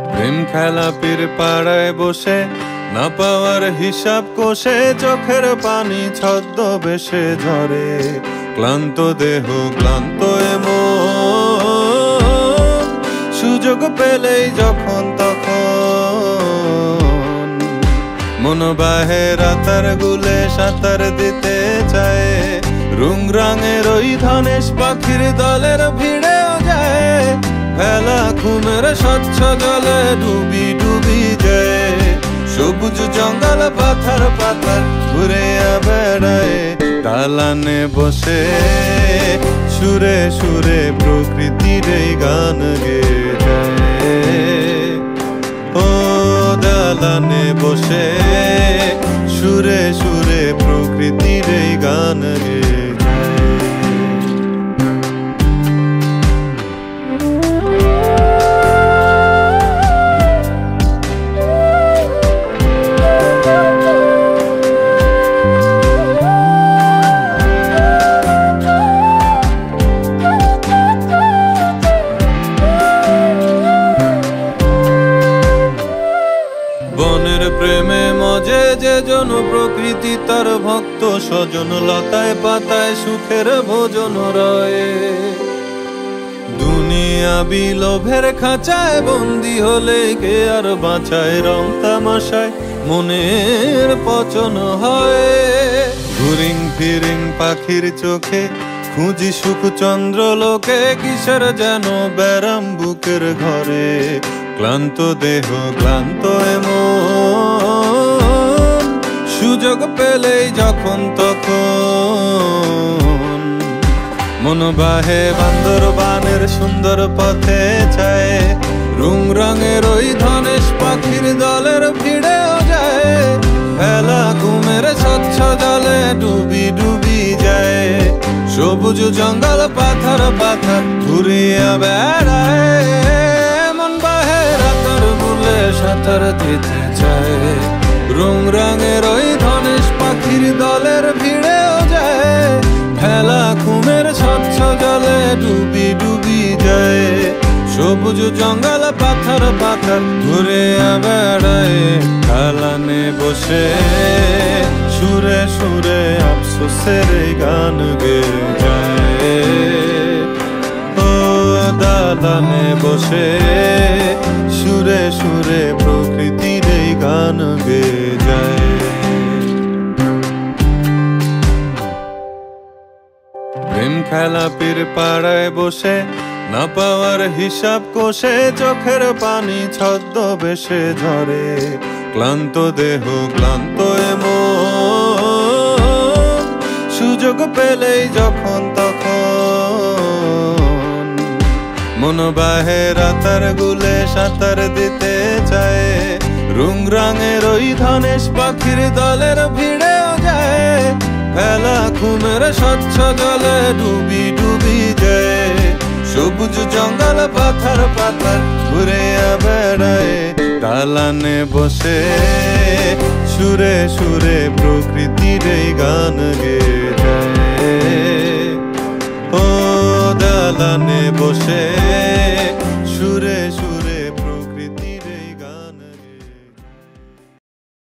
প্রেম খেলা পীর পাড়ায় বসে না পাওয়ার হিসাব কষে চোখের পানি ছদ্মবেশে ঝরে ক্লান্ত দেহ ক্লান্ত এমন সুযোগ পেলেই যখন তখন মন বাহে রাতার গুলে সাঁতার দিতে চায় রুংরাঙের ওই ধনেশ পাখির দলের ভিড়েও যায় ভেলা ঘুমের স্বচ্ছ জলে ডুবি ডুবি যায় সবুজ জঙ্গল পাথর পাথর ঘুরে বেড়ায় দালানে বসে সুরে সুরে প্রকৃতির এই গান গেয়ে যায় ও দালানে বসে সুরে সুরে প্রকৃতির এই গান গেয়ে বনের প্রেমে মজে যে জন প্রকৃতি তার ভক্ত স্বজন লতায় পাতায় সুখের ভোজন রয়ে দুনিয়া বিলোভের খাঁচায় বন্দি হলে কে আর বাঁচায় রং তামাশায় মনের পচন হয় ঘুরিং ফিরিং পাখির চোখে খুঁজি সুখ চন্দ্র লোকে কিসের যেন ব্যারাম বুকের ঘরে ক্লান্ত দেহ ক্লান্ত এমন সুযোগ পেলেই যখন তখন মন বাহে বান্দরবানের সুন্দর পথে চায় রুংরাঙের ওই ধনেশ পাখির দলের ভিড়েও যায় ভেলা ঘুমের স্বচ্ছ জলে ডুবি ডুবি যায় সবুজ জঙ্গল পাথর পাথর ঘুরিয়া বেড়ায় সাঁতার দিতে চায় রুংরাঙের ওই ধনেশ পাখির দলের ভিড়েও যায় ভেলা ঘুমের স্বচ্ছ জলে ডুবি ডুবি যায় সবুজ জঙ্গল পাথর পাথর ঘুরে বেড়ায় দালানে বসে সুরে সুরে আফসোসের গান গেয়ে যায় ও দালানে বসে সুরে সুরে প্রকৃতির এই গান গেয়ে যায় প্রেম খেলা পীর পাড়ায় বসে না পাওয়ার হিসাব কষে চোখের পানি ছদ্মবেশে ঝরে ক্লান্ত দেহ ক্লান্ত এমন সুযোগ পেলেই যখন তখন মন বাহে রাতার গুলে সাঁতার দিতে চায় রুংরাঙের ওই ধনেশ পাখির দলের ভিড়েও যায় ভেলা ঘুমের স্বচ্ছ জলে ডুবি ডুবি যায় সবুজ জঙ্গল পাথর পাথর ঘুরে বেড়ায় দালানে বসে সুরে সুরে প্রকৃতির এই গান গেয়ে যায় ও দালানে বসে